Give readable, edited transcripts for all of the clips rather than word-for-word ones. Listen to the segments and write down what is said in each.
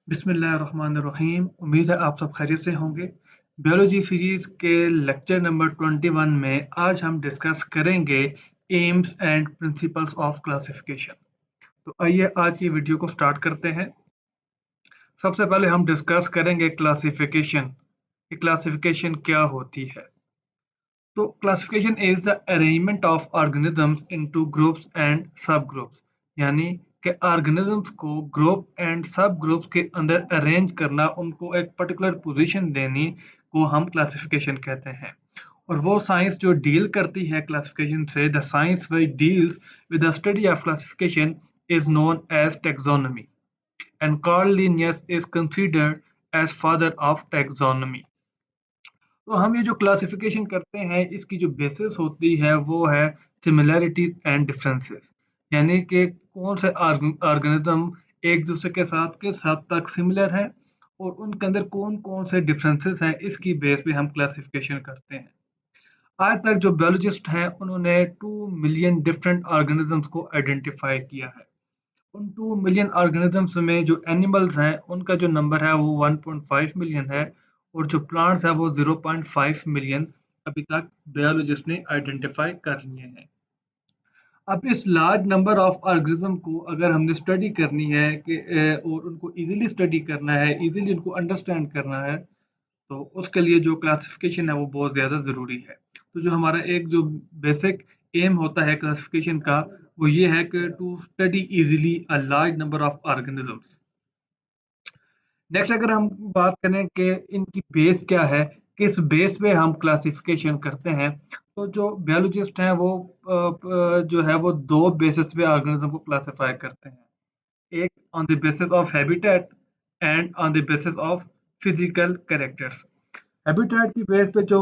बिस्मिल्लाहिर्रहमानिर्रहीम। उम्मीद है आप सब खैरियत से होंगे। बायोलॉजी सीरीज़ के लेक्चर नंबर 21 में आज हम डिस्कस करेंगे AIIMS and principles of classification. तो आइए आज की वीडियो को स्टार्ट करते हैं। सबसे पहले हम डिस्कस करेंगे क्लासिफिकेशन। क्लासिफिकेशन क्या होती है? तो classification is the arrangement of organisms into groups and सब ग्रुप्स, यानी कि ऑर्गेनिजम्स को ग्रुप एंड सब ग्रुप्स के अंदर अरेंज करना, उनको एक पर्टिकुलर पोजीशन देनी को हम क्लासिफिकेशन कहते हैं। और वो साइंस जो डील करती है क्लासिफिकेशन से, the science which deals with the study of classification is known as taxonomy, and Carl Linnaeus is considered as father of taxonomy. तो हम ये जो क्लासिफिकेशन करते हैं, इसकी जो बेसिस होती है वो है सिमिलैरिटीज एंड डिफरेंसेस, यानी कि कौन से ऑर्गेनिज्म एक दूसरे के साथ किस हद तक सिमिलर है और उनके अंदर कौन कौन से डिफरेंसेस हैं, इसकी बेस पे हम क्लासिफिकेशन करते हैं। आज तक जो बायोलॉजिस्ट हैं उन्होंने 2 मिलियन डिफरेंट ऑर्गेनिजम्स को आइडेंटिफाई किया है। उन 2 मिलियन ऑर्गेनिजम्स में जो एनिमल्स हैं उनका जो नंबर है वो 1.5 मिलियन है, और जो प्लांट्स है वो 0.5 मिलियन अभी तक बायोलॉजिस्ट ने आइडेंटिफाई कर लिए हैं। अब इस लार्ज नंबर ऑफ ऑर्गेनिज्म को अगर हमने स्टडी करनी है कि और उनको इजीली स्टडी करना है, इजीली उनको अंडरस्टैंड करना है, तो उसके लिए जो क्लासिफिकेशन है वो बहुत ज़्यादा ज़रूरी है। तो जो हमारा एक जो बेसिक एम होता है क्लासिफिकेशन का, वो ये है कि to study easily a large number of organisms. Next अगर हम बात करें कि इनकी बेस क्या है, किस बेस पे हम क्लासिफिकेशन करते हैं, तो जो बायोलॉजिस्ट हैं वो जो है वो दो बेसिस पे ऑर्गेनिज्म को क्लासिफाई करते हैं। एक on the basis of habitat and on the basis of physical characters. Habitat की बेस पे जो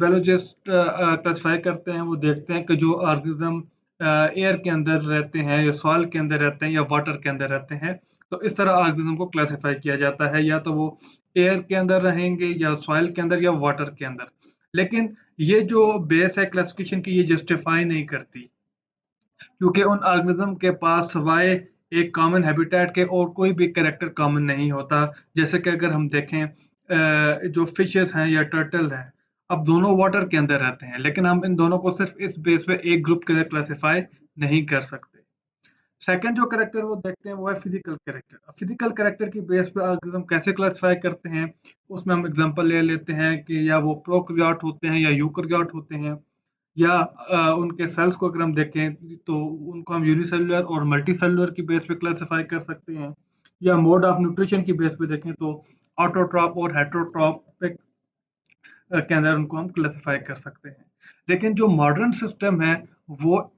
बायोलॉजिस्ट क्लासिफाई करते हैं, वो देखते हैं कि जो ऑर्गेनिज्म एयर के अंदर रहते हैं या सॉइल के अंदर रहते हैं या वाटर के अंदर रहते हैं, तो इस तरह ऑर्गेनिज्म को क्लासिफाई किया जाता है, या तो वो एयर के अंदर रहेंगे या सॉइल के अंदर या वाटर के अंदर। लेकिन ये जो बेस है क्लासिफिकेशन की, ये जस्टिफाई नहीं करती, क्योंकि उन ऑर्गेनिज्म के पास सवाए एक कॉमन हैबिटेट के और कोई भी कैरेक्टर कॉमन नहीं होता। जैसे कि अगर हम देखें जो फिशेस हैं या टर्टल हैं, अब दोनों वाटर के अंदर रहते हैं, लेकिन हम इन दोनों को सिर्फ इस बेस पे एक ग्रुप के अंदर क्लासिफाई नहीं कर सकते। सेकंड जो कैरेक्टर वो देखते हैं वो है फिजिकल कैरेक्टर। फिजिकल कैरेक्टर की बेस पे ऑर्गेनिज्म कैसे क्लासिफाई करते हैं, उसमें हम एग्जांपल ले लेते हैं कि या वो प्रोकैरियोट होते हैं या यूकैरियोट होते हैं, या उनके सेल्स को अगर हम देखें तो उनको हम यूनिसेलुलर और मल्टीसेलुलर की बेस पे क्लासिफाई कर सकते हैं, या मोड ऑफ न्यूट्रिशन की बेस पे देखें तो ऑटोट्रॉप और हेटेरोट्रॉपिक के अंदर उनको हम क्लासिफाई कर सकते हैं। लेकिन जो मॉडर्न सिस्टम है वो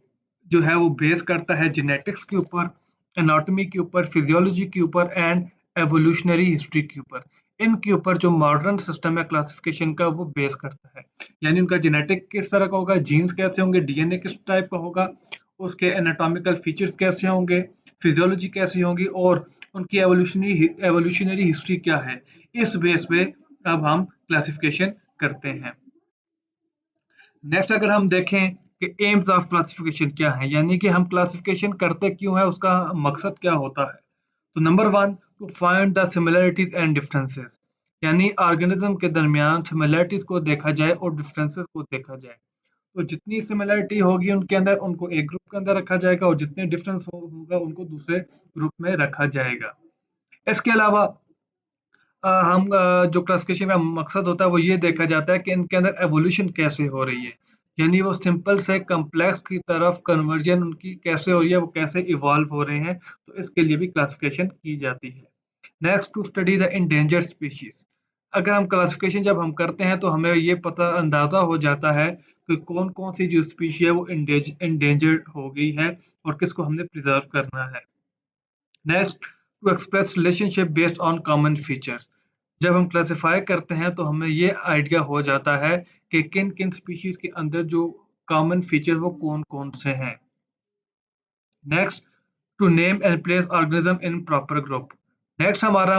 जो है वो बेस करता है जेनेटिक्स के ऊपर, एनाटॉमी के ऊपर, फिजियोलॉजी के ऊपर एंड एवोल्यूशनरी हिस्ट्री के ऊपर। इनके ऊपर जो मॉडर्न सिस्टम है क्लासिफिकेशन का वो बेस करता है, यानी उनका जेनेटिक किस तरह का होगा, जीन्स कैसे होंगे, डीएनए किस टाइप का होगा, उसके एनाटॉमिकल फीचर्स कैसे होंगे, फिजियोलॉजी कैसी होगी, और उनकी एवोल्यूशनरी हिस्ट्री क्या है। इस बेस पे अब हम क्लासिफिकेशन करते हैं। नेक्स्ट अगर हम देखें कि एम्स ऑफ क्लासिफिकेशन क्या है, यानी कि हम क्लासिफिकेशन करते क्यों है, उसका मकसद क्या होता है। तो number one, to find the similarities and differences, यानी ऑर्गेनिज्म के दरमियान सिमिलरिटीज को देखा जाए और डिफरेंसेस को देखा जाए। तो जितनी सिमिलरिटी होगी उनके अंदर, उनको एक ग्रुप के अंदर रखा जाएगा, और जितने डिफरेंस होगा उनको दूसरे ग्रुप में रखा जाएगा। इसके अलावा जो क्लासिफिकेशन का मकसद होता है वो ये देखा जाता है कि इनके अंदर एवोल्यूशन कैसे हो रही है, यानी वो सिंपल से कम्प्लेक्स की तरफ कन्वर्जन उनकी कैसे हो रही है, वो कैसे इवॉल्व हो रहे हैं, तो इसके लिए भी क्लासिफिकेशन की जाती है। Next, to study the endangered species. अगर हम क्लासिफिकेशन जब हम करते हैं तो हमें ये पता अंदाजा हो जाता है कि कौन कौन सी जो स्पीशी है वो इंडेंजर्ड हो गई है और किसको हमने प्रिजर्व करना है। Next, to express relationship based on common features. जब हम क्लासिफाई करते हैं तो हमें ये आइडिया हो जाता है कि किन किन स्पीशीज के अंदर जो कॉमन फीचर वो कौन कौन से हैं। Next, to name and place organism in proper group. Next हमारा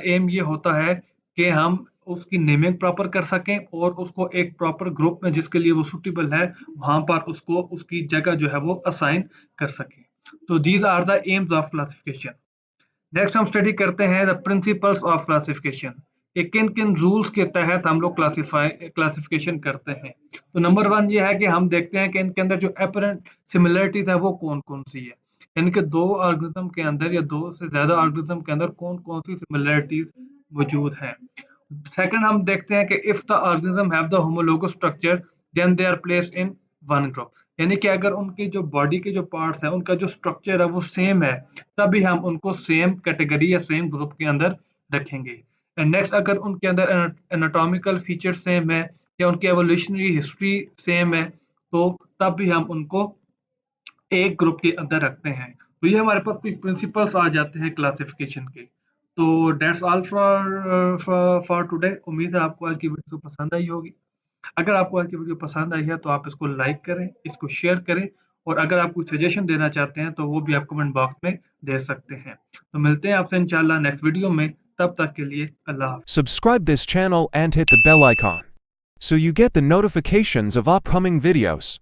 एम ये होता है कि हम उसकी नेमिंग प्रॉपर कर सकें और उसको एक प्रॉपर ग्रुप में जिसके लिए वो सुटेबल है वहां पर उसको उसकी जगह जो है वो असाइन कर सकें। तो these are the aims of classification. Next हम स्टडी करते हैं द प्रिंसिपल्स ऑफ क्लासिफिकेशन, कि किन किन रूल्स के तहत हम लोग क्लासिफिकेशन करते हैं। तो नंबर वन ये है कि हम देखते हैं कि इनके अंदर जो अपरेंट सिमिलरिटीज है वो कौन कौन सी है, यानी कि दो ऑर्गेनिज्म के अंदर या दो से ज्यादा ऑर्गेनिज्म के अंदर कौन कौन सी सिमिलरिटीज मौजूद हैं। सेकंड हम देखते हैं कि if the organism have the homologous structure then they are placed in one group, यानी कि अगर उनकी जो बॉडी के जो पार्ट्स हैं उनका जो स्ट्रक्चर है वो सेम है, तभी हम उनको सेम कैटेगरी या सेम ग्रुप के अंदर रखेंगे। एंड नेक्स्ट, अगर उनके अंदर एनाटॉमिकल फीचर सेम है या उनकी एवोल्यूशनरी हिस्ट्री सेम है, तो तब भी हम उनको एक ग्रुप के अंदर रखते हैं। तो ये हमारे पास कुछ प्रिंसिपल्स आ जाते हैं क्लासिफिकेशन के। तो दैट्स ऑल फॉर टुडे। उम्मीद है आपको आज की वीडियो पसंद आई होगी। अगर आपको आज की वीडियो पसंद आई है तो आप इसको लाइक करें, इसको शेयर करें, और अगर आप कुछ सजेशन देना चाहते हैं तो वो भी आप कमेंट बॉक्स में दे सकते हैं। तो मिलते हैं आपसे इंशाल्लाह नेक्स्ट वीडियो में, तब तक के लिए अल्लाह हाफ़िज़। Subscribe this channel and hit the bell icon so you get the notifications of upcoming videos.